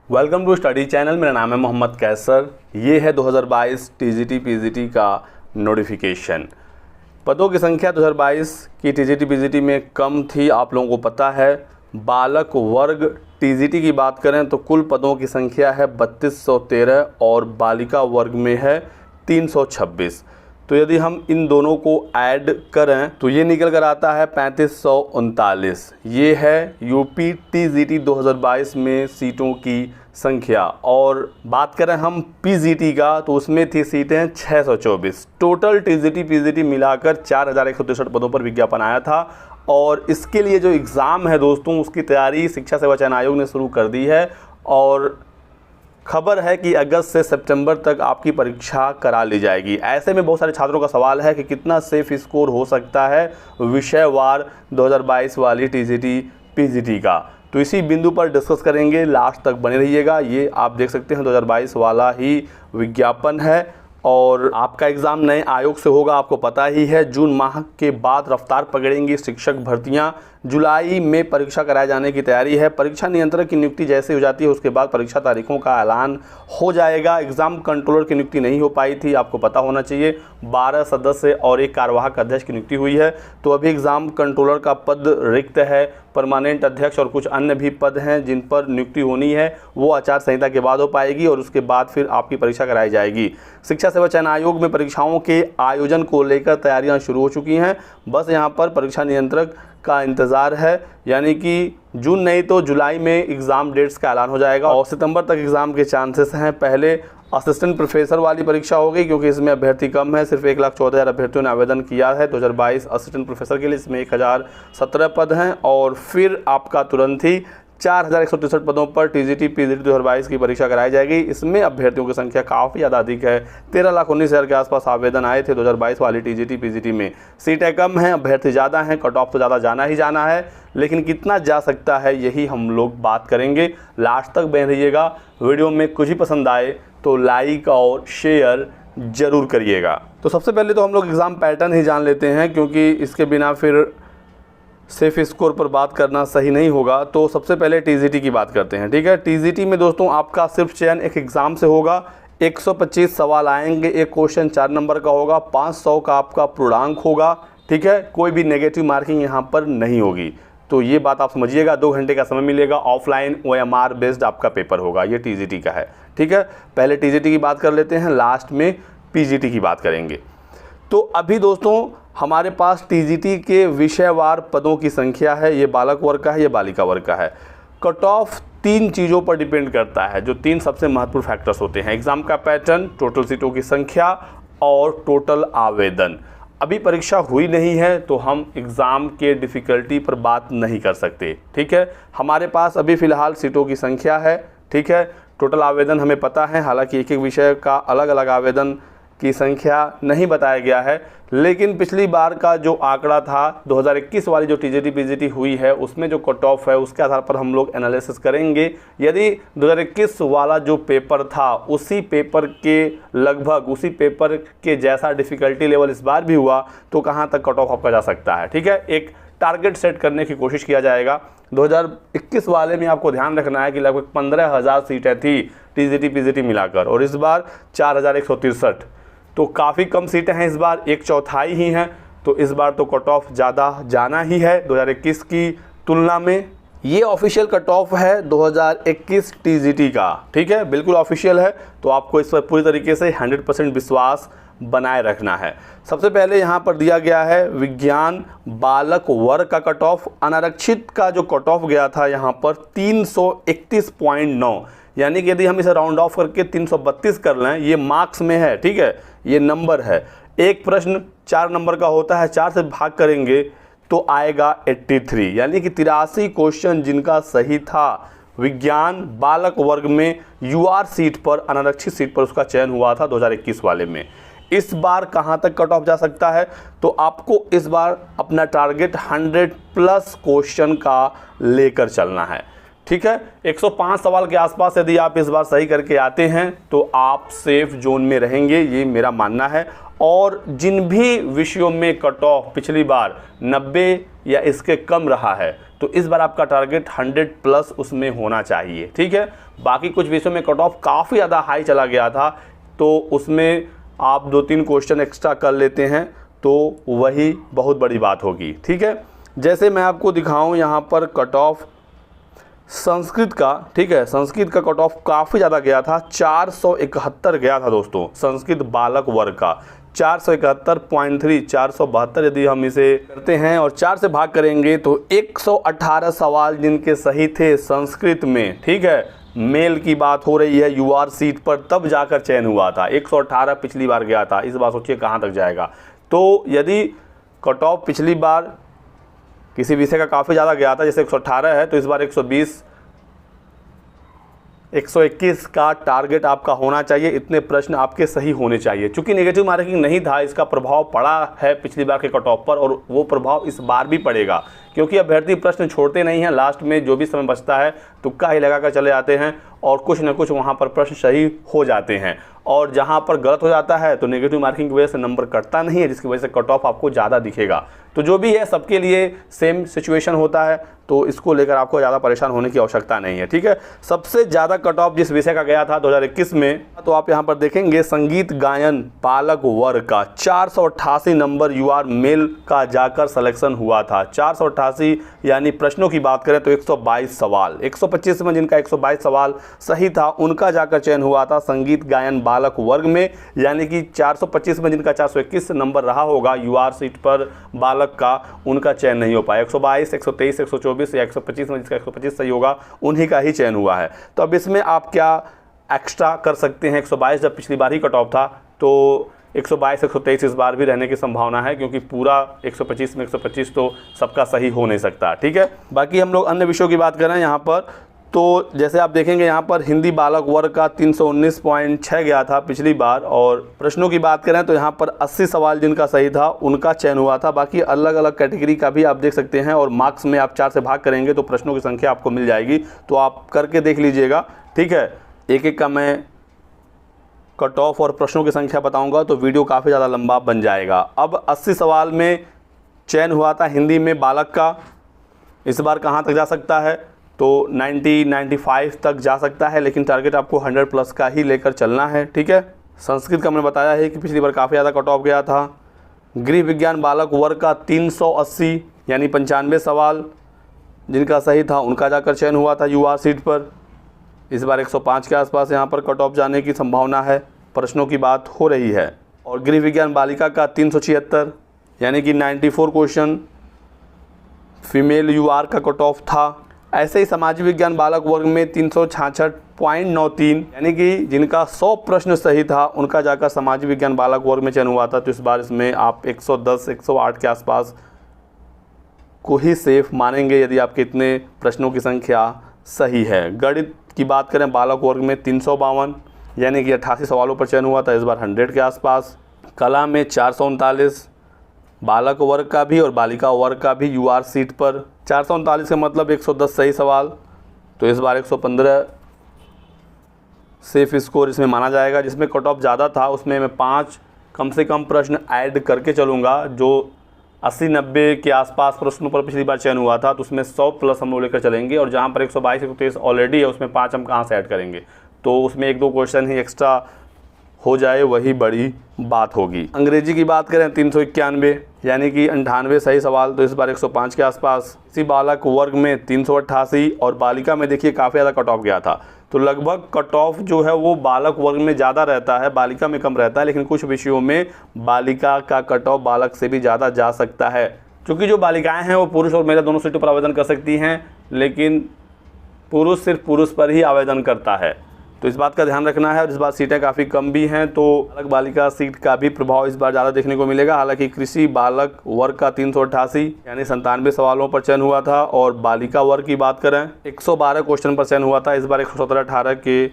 Welcome to study channel. मेरा नाम है मोहम्मद कैसर। ये है 2022 टीजीटी पीजीटी का नोटिफिकेशन। पदों की संख्या 2022 की टीजीटी पीजीटी में कम थी, आप लोगों को पता है। बालक वर्ग टीजीटी की बात करें तो कुल पदों की संख्या है 3213 और बालिका वर्ग में है 326। तो यदि हम इन दोनों को ऐड करें तो ये निकल कर आता है 3539। ये है यूपी टीजीटी 2022 में सीटों की संख्या। और बात करें हम पीजीटी का तो उसमें थी सीटें 624। टोटल टीजीटी पीजीटी मिलाकर 4163 पदों पर विज्ञापन आया था। और इसके लिए जो एग्ज़ाम है दोस्तों, उसकी तैयारी शिक्षा सेवा चयन आयोग ने शुरू कर दी है। और खबर है कि अगस्त से सितंबर तक आपकी परीक्षा करा ली जाएगी। ऐसे में बहुत सारे छात्रों का सवाल है कि कितना सेफ स्कोर हो सकता है विषयवार 2022 वाली टीजीटी पीजीटी का। तो इसी बिंदु पर डिस्कस करेंगे, लास्ट तक बने रहिएगा। ये आप देख सकते हैं 2022 वाला ही विज्ञापन है और आपका एग्ज़ाम नए आयोग से होगा, आपको पता ही है। जून माह के बाद रफ्तार पकड़ेंगी शिक्षक भर्तियां। जुलाई में परीक्षा कराए जाने की तैयारी है। परीक्षा नियंत्रक की नियुक्ति जैसे हो जाती है उसके बाद परीक्षा तारीखों का ऐलान हो जाएगा। एग्ज़ाम कंट्रोलर की नियुक्ति नहीं हो पाई थी, आपको पता होना चाहिए। 12 सदस्य और एक कार्यवाहक अध्यक्ष की नियुक्ति हुई है। तो अभी एग्ज़ाम कंट्रोलर का पद रिक्त है। परमानेंट अध्यक्ष और कुछ अन्य भी पद हैं जिन पर नियुक्ति होनी है, वो आचार संहिता के बाद हो पाएगी और उसके बाद फिर आपकी परीक्षा कराई जाएगी। शिक्षा सेवा चयन आयोग में परीक्षाओं के आयोजन को लेकर तैयारियां शुरू हो चुकी हैं। बस यहां पर परीक्षा नियंत्रक का इंतज़ार है, यानी कि जून नहीं तो जुलाई में एग्ज़ाम डेट्स का ऐलान हो जाएगा और सितंबर तक एग्ज़ाम के चांसेस हैं। पहले असिस्टेंट प्रोफेसर वाली परीक्षा होगी क्योंकि इसमें अभ्यर्थी कम है, सिर्फ 1,14,000 अभ्यर्थियों ने आवेदन किया है 2022 असिस्टेंट प्रोफेसर के लिए। इसमें 1017 पद हैं और फिर आपका तुरंत ही 4163 पदों पर टीजीटी पीजीटी 2022 की परीक्षा कराई जाएगी। इसमें अभ्यर्थियों की संख्या काफ़ी ज़्यादा अधिक है। 13,19,000 के आसपास आवेदन आए थे 2022 वाली टीजीटी पीजीटी में। सीटें कम हैं, अभ्यर्थी ज़्यादा हैं, कट ऑफ तो ज़्यादा जाना ही जाना है, लेकिन कितना जा सकता है यही हम लोग बात करेंगे। लास्ट तक बने रहिएगा। वीडियो में कुछ ही पसंद आए तो लाइक और शेयर ज़रूर करिएगा। तो सबसे पहले तो हम लोग एग्ज़ाम पैटर्न ही जान लेते हैं, क्योंकि इसके बिना फिर सेफ स्कोर पर बात करना सही नहीं होगा। तो सबसे पहले टीजीटी की बात करते हैं, ठीक है। टीजीटी में दोस्तों आपका सिर्फ चयन एक एग्ज़ाम से होगा। 125 सवाल आएंगे, एक क्वेश्चन 4 नंबर का होगा, 500 का आपका पूर्णांक होगा, ठीक है। कोई भी नेगेटिव मार्किंग यहाँ पर नहीं होगी। तो ये बात आप समझिएगा। 2 घंटे का समय मिलेगा। ऑफलाइन OMR बेस्ड आपका पेपर होगा। ये टीजीटी का है, ठीक है। पहले टीजीटी की बात कर लेते हैं, लास्ट में पीजीटी की बात करेंगे। तो अभी दोस्तों हमारे पास टीजीटी के विषयवार पदों की संख्या है। ये बालक वर्ग का है, ये बालिका वर्ग का है। कट ऑफ 3 चीज़ों पर डिपेंड करता है, जो 3 सबसे महत्वपूर्ण फैक्टर्स होते हैं। एग्ज़ाम का पैटर्न, टोटल सीटों की संख्या और टोटल आवेदन। अभी परीक्षा हुई नहीं है तो हम एग्ज़ाम के डिफ़िकल्टी पर बात नहीं कर सकते, ठीक है। हमारे पास अभी फ़िलहाल सीटों की संख्या है, ठीक है। टोटल आवेदन हमें पता है, हालांकि एक एक विषय का अलग अलग आवेदन की संख्या नहीं बताया गया है। लेकिन पिछली बार का जो आंकड़ा था 2021 वाली जो टीजीटी पीजीटी हुई है उसमें जो कट ऑफ है उसके आधार पर हम लोग एनालिसिस करेंगे। यदि 2021 वाला जो पेपर था उसी पेपर के लगभग उसी पेपर के जैसा डिफ़िकल्टी लेवल इस बार भी हुआ तो कहाँ तक कट ऑफ आपका जा सकता है, ठीक है। एक टारगेट सेट करने की कोशिश किया जाएगा। 2021 वाले में आपको ध्यान रखना है कि लगभग 15,000 सीटें थी टीजीटी पीजीटी मिलाकर और इस बार 4,163। तो काफ़ी कम सीटें हैं इस बार, 1/4 ही हैं। तो इस बार तो कट ऑफ ज़्यादा जाना ही है 2021 की तुलना में। ये ऑफिशियल कट ऑफ है 2021 टीजीटी का, ठीक है, बिल्कुल ऑफिशियल है। तो आपको इस पर पूरी तरीके से 100% विश्वास बनाए रखना है। सबसे पहले यहाँ पर दिया गया है विज्ञान बालक वर्ग का कट ऑफ। अनारक्षित का जो कट ऑफ गया था यहाँ पर 331.9, यानी कि यदि हम इसे राउंड ऑफ करके 332 कर लें, ये मार्क्स में है, ठीक है, ये नंबर है। एक प्रश्न 4 नंबर का होता है, 4 से भाग करेंगे तो आएगा 83, यानी कि 83 क्वेश्चन जिनका सही था। विज्ञान बालक वर्ग में UR सीट पर, अनारक्षित सीट पर उसका चयन हुआ था 2021 वाले में। इस बार कहाँ तक कट ऑफ जा सकता है, तो आपको इस बार अपना टारगेट 100+ क्वेश्चन का लेकर चलना है, ठीक है। 105 सवाल के आसपास यदि आप इस बार सही करके आते हैं तो आप सेफ जोन में रहेंगे, ये मेरा मानना है। और जिन भी विषयों में कट ऑफ पिछली बार 90 या इसके कम रहा है तो इस बार आपका टारगेट 100 प्लस उसमें होना चाहिए। ठीक है, बाकी कुछ विषयों में कट ऑफ काफ़ी ज़्यादा हाई चला गया था तो उसमें आप 2-3 क्वेश्चन एक्स्ट्रा कर लेते हैं तो वही बहुत बड़ी बात होगी। ठीक है, जैसे मैं आपको दिखाऊं यहाँ पर कट ऑफ संस्कृत का, ठीक है, संस्कृत का कट ऑफ काफ़ी ज़्यादा गया था, 471 गया था दोस्तों, संस्कृत बालक वर्ग का 471.3, 472 यदि हम इसे करते हैं और 4 से भाग करेंगे तो 118 सवाल जिनके सही थे संस्कृत में, ठीक है, मेल की बात हो रही है, यूआर सीट पर तब जाकर चयन हुआ था। 118 पिछली बार गया था, इस बार सोचिए कहाँ तक जाएगा। तो यदि कट ऑफ पिछली बार किसी विषय का काफ़ी ज़्यादा गया था, जैसे 118 है, तो इस बार 120, 121 का टारगेट आपका होना चाहिए। इतने प्रश्न आपके सही होने चाहिए। चूंकि नेगेटिव मार्किंग नहीं था, इसका प्रभाव पड़ा है पिछली बार के कट ऑफ पर और वो प्रभाव इस बार भी पड़ेगा, क्योंकि अभ्यर्थी प्रश्न छोड़ते नहीं हैं। लास्ट में जो भी समय बचता है तुक्का ही लगा कर चले जाते हैं और कुछ न कुछ वहाँ पर प्रश्न सही हो जाते हैं, और जहाँ पर गलत हो जाता है तो नेगेटिव मार्किंग की वजह से नंबर कटता नहीं है, जिसकी वजह से कट ऑफ आपको ज़्यादा दिखेगा। तो जो भी है सबके लिए सेम सिचुएशन होता है, तो इसको लेकर आपको ज़्यादा परेशान होने की आवश्यकता नहीं है। ठीक है, सबसे ज़्यादा कट ऑफ जिस विषय का गया था 2021 में, तो आप यहाँ पर देखेंगे संगीत गायन बालक वर्ग का 488 नंबर यूआर मेल का जाकर सिलेक्शन हुआ था। 488 यानी प्रश्नों की बात करें तो 122 सवाल, 125 में जिनका 122 सवाल सही था उनका जाकर चयन हुआ था संगीत गायन बालक वर्ग में, यानी कि 425 में जिनका 421 नंबर रहा होगा यूआर सीट पर बालक का, उनका चयन नहीं हो पाया। 122, 123, 124 या 125 में जिसका 125 सही होगा उन्हीं का ही चयन हुआ है। तो अब इसमें आप क्या एक्स्ट्रा कर सकते हैं? 122 जब पिछली बार ही कट ऑफ था तो 122, 123 इस बार भी रहने की संभावना है, क्योंकि पूरा 125 में 125 तो सबका सही हो नहीं सकता। ठीक है, बाकी हम लोग अन्य विषयों की बात करें यहाँ पर, तो जैसे आप देखेंगे यहाँ पर हिंदी बालक वर्ग का 319.6 गया था पिछली बार, और प्रश्नों की बात करें तो यहाँ पर 80 सवाल जिनका सही था उनका चयन हुआ था। बाकी अलग अलग कैटेगरी का भी आप देख सकते हैं, और मार्क्स में आप 4 से भाग करेंगे तो प्रश्नों की संख्या आपको मिल जाएगी, तो आप करके देख लीजिएगा। ठीक है, एक एक का मैं कट ऑफ और प्रश्नों की संख्या बताऊंगा तो वीडियो काफ़ी ज़्यादा लंबा बन जाएगा। अब 80 सवाल में चयन हुआ था हिंदी में बालक का, इस बार कहाँ तक जा सकता है? तो 90-95 तक जा सकता है, लेकिन टारगेट आपको 100 प्लस का ही लेकर चलना है। ठीक है, संस्कृत का मैंने बताया है कि पिछली बार काफ़ी ज़्यादा कट ऑफ गया था। गृह विज्ञान बालक वर्ग का 380 यानी 95 सवाल जिनका सही था उनका जाकर चयन हुआ था यूआर सीट पर, इस बार 105 के आसपास यहाँ पर कट ऑफ जाने की संभावना है, प्रश्नों की बात हो रही है। और गृह विज्ञान बालिका का 376 यानी कि 94 क्वेश्चन फीमेल यूआर का कट ऑफ था। ऐसे ही सामाजिक विज्ञान बालक वर्ग में 366.93 यानी कि जिनका 100 प्रश्न सही था उनका जाकर सामाजिक विज्ञान बालक वर्ग में चयन हुआ था। तो इस बार इसमें आप 110-108 के आसपास को ही सेफ मानेंगे यदि आपके इतने प्रश्नों की संख्या सही है। गणित की बात करें बालक वर्ग में 352 यानी कि 88 सवालों पर चयन हुआ था, इस बार 100 के आसपास। कला में 439 बालक वर्ग का भी और बालिका वर्ग का भी यूआर सीट पर, 439 का मतलब 110 सही सवाल, तो इस बार 115 सेफ स्कोर इसमें माना जाएगा। जिसमें कट ऑफ ज़्यादा था उसमें मैं 5 कम से कम प्रश्न ऐड करके चलूँगा। जो 80-90 के आसपास प्रश्नों पर पिछली बार चयन हुआ था तो उसमें 100 प्लस हम लोग लेकर चलेंगे, और जहाँ पर 122-123 ऑलरेडी है उसमें 5 हम कहाँ से ऐड करेंगे, तो उसमें 1-2 क्वेश्चन ही एक्स्ट्रा हो जाए वही बड़ी बात होगी। अंग्रेजी की बात करें 391 यानी कि 98 सही सवाल, तो इस बार 105 के आसपास। इसी बालक वर्ग में 388 और बालिका में देखिए काफ़ी ज़्यादा कट ऑफ गया था, तो लगभग कट ऑफ जो है वो बालक वर्ग में ज़्यादा रहता है, बालिका में कम रहता है, लेकिन कुछ विषयों में बालिका का कट ऑफ बालक से भी ज़्यादा जा सकता है। क्योंकि जो बालिकाएँ हैं वो पुरुष और महिला दोनों सीटों पर आवेदन कर सकती हैं, लेकिन पुरुष सिर्फ पुरुष पर ही आवेदन करता है, तो इस बात का ध्यान रखना है। और इस बार सीटें काफ़ी कम भी हैं, तो बालक बालिका सीट का भी प्रभाव इस बार ज़्यादा देखने को मिलेगा। हालांकि कृषि बालक वर्ग का 388 यानी 97 सवालों पर चयन हुआ था, और बालिका वर्ग की बात करें 112 क्वेश्चन पर चयन हुआ था, इस बार 117-18 के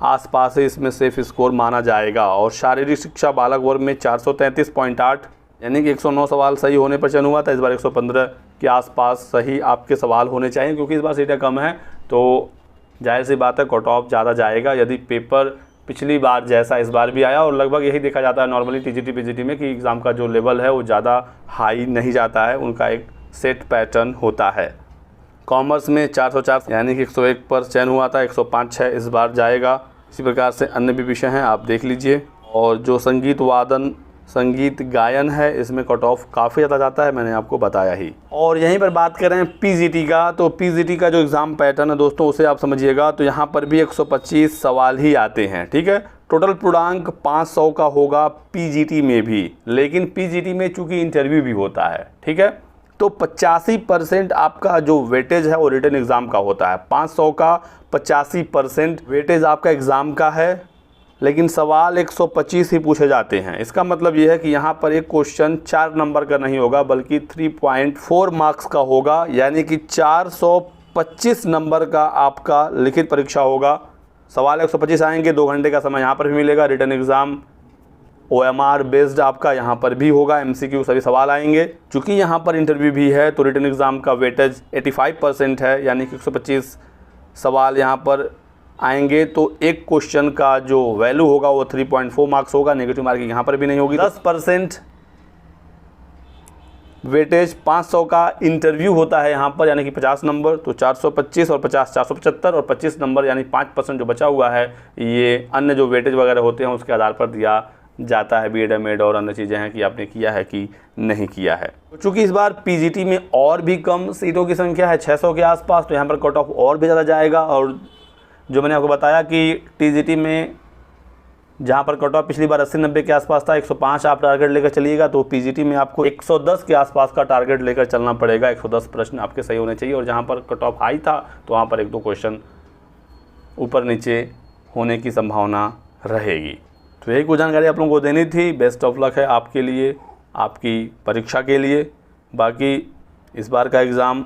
आसपास ही इसमें सेफ स्कोर माना जाएगा। और शारीरिक शिक्षा बालक वर्ग में 433.8 यानी कि 109 सवाल सही होने पर चयन हुआ था, इस बार 115 के आसपास सही आपके सवाल होने चाहिए, क्योंकि इस बार सीटें कम हैं तो जाहिर सी बात है कट ऑफ ज़्यादा जाएगा। यदि पेपर पिछली बार जैसा इस बार भी आया और लगभग यही देखा जाता है नॉर्मली टीजीटी पीजीटी में कि एग्ज़ाम का जो लेवल है वो ज़्यादा हाई नहीं जाता है, उनका एक सेट पैटर्न होता है। कॉमर्स में 404 यानी कि 101 पर चयन हुआ था, 105 इस बार जाएगा। इसी प्रकार से अन्य भी विषय हैं, आप देख लीजिए। और जो संगीत वादन संगीत गायन है इसमें कट ऑफ काफ़ी ज़्यादा जाता है, मैंने आपको बताया ही। और यहीं पर बात करें पीजीटी का, तो पीजीटी का जो एग्ज़ाम पैटर्न है दोस्तों उसे आप समझिएगा, तो यहाँ पर भी 125 सवाल ही आते हैं, ठीक है। टोटल पूर्णांक 500 का होगा पीजीटी में भी, लेकिन पीजीटी में चूँकि इंटरव्यू भी होता है, ठीक है, तो 85% आपका जो वेटेज है वो रिटन एग्ज़ाम का होता है। 500 का 85% वेटेज आपका एग्ज़ाम का है, लेकिन सवाल 125 ही पूछे जाते हैं। इसका मतलब ये है कि यहाँ पर एक क्वेश्चन 4 नंबर का नहीं होगा बल्कि 3.4 मार्क्स का होगा, यानी कि 425 नंबर का आपका लिखित परीक्षा होगा। सवाल 125 आएंगे, 2 घंटे का समय यहाँ पर भी मिलेगा। रिटन एग्ज़ाम OMR बेस्ड आपका यहाँ पर भी होगा, MCQ सभी सवाल आएंगे। चूँकि यहाँ पर इंटरव्यू भी है तो रिटन एग्ज़ाम का वेटेज 85% है, यानी कि 125 सवाल यहाँ पर आएंगे, तो एक क्वेश्चन का जो वैल्यू होगा वो 3.4 मार्क्स होगा। नेगेटिव मार्किंग यहाँ पर भी नहीं होगी। 10% वेटेज 500 का इंटरव्यू होता है यहाँ पर, यानी कि 50 नंबर, तो 425 और 50 475 और 25 नंबर यानी 5% जो बचा हुआ है ये अन्य जो वेटेज वगैरह होते हैं उसके आधार पर दिया जाता है। BEd MEd और अन्य चीज़ें हैं कि आपने किया है कि नहीं किया है। चूँकि इस बार पीजीटी में और भी कम सीटों की संख्या है, 600 के आसपास, तो यहाँ पर कट ऑफ और भी ज़्यादा जाएगा। और जो मैंने आपको बताया कि टीजीटी में जहाँ पर कट ऑफ पिछली बार 80-90 के आसपास था, 105 आप टारगेट लेकर चलिएगा, तो पीजीटी में आपको 110 के आसपास का टारगेट लेकर चलना पड़ेगा। 110 प्रश्न आपके सही होने चाहिए। और जहाँ पर कट ऑफ हाई था तो वहाँ पर 1-2 क्वेश्चन ऊपर नीचे होने की संभावना रहेगी। तो यही कुछ जानकारी आप लोगों को देनी थी। बेस्ट ऑफ लक है आपके लिए, आपकी परीक्षा के लिए। बाकी इस बार का एग्ज़ाम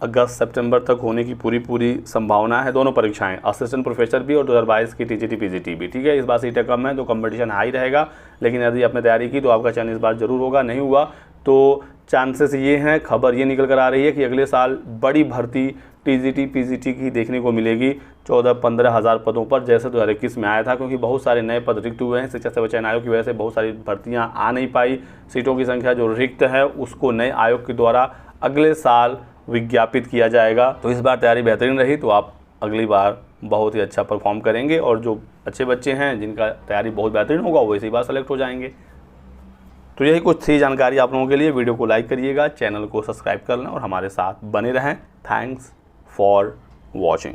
अगस्त सितंबर तक होने की पूरी संभावना है। दोनों परीक्षाएं, असिस्टेंट प्रोफेसर भी और 2022 की टीजीटी पीजीटी भी, ठीक है। इस बार सीटें कम है तो कंपटीशन हाई रहेगा, लेकिन यदि आपने तैयारी की तो आपका चयन इस बार ज़रूर होगा। नहीं हुआ तो चांसेस ये हैं, खबर ये निकल कर आ रही है कि अगले साल बड़ी भर्ती टीजीटी पीजीटी की देखने को मिलेगी 14-15 हज़ार पदों पर, जैसे 2021 में आया था। क्योंकि बहुत सारे नए पद रिक्त हुए हैं, शिक्षक सेवा चयन आयोग की वजह से बहुत सारी भर्तियां आ नहीं पाई। सीटों की संख्या जो रिक्त है उसको नए आयोग के द्वारा अगले साल विज्ञापित किया जाएगा। तो इस बार तैयारी बेहतरीन रही तो आप अगली बार बहुत ही अच्छा परफॉर्म करेंगे, और जो अच्छे बच्चे हैं जिनका तैयारी बहुत बेहतरीन होगा वो इसी बार सेलेक्ट हो जाएंगे। तो यही कुछ थी जानकारी आप लोगों के लिए। वीडियो को लाइक करिएगा, चैनल को सब्सक्राइब कर लें और हमारे साथ बने रहें। Thanks for watching.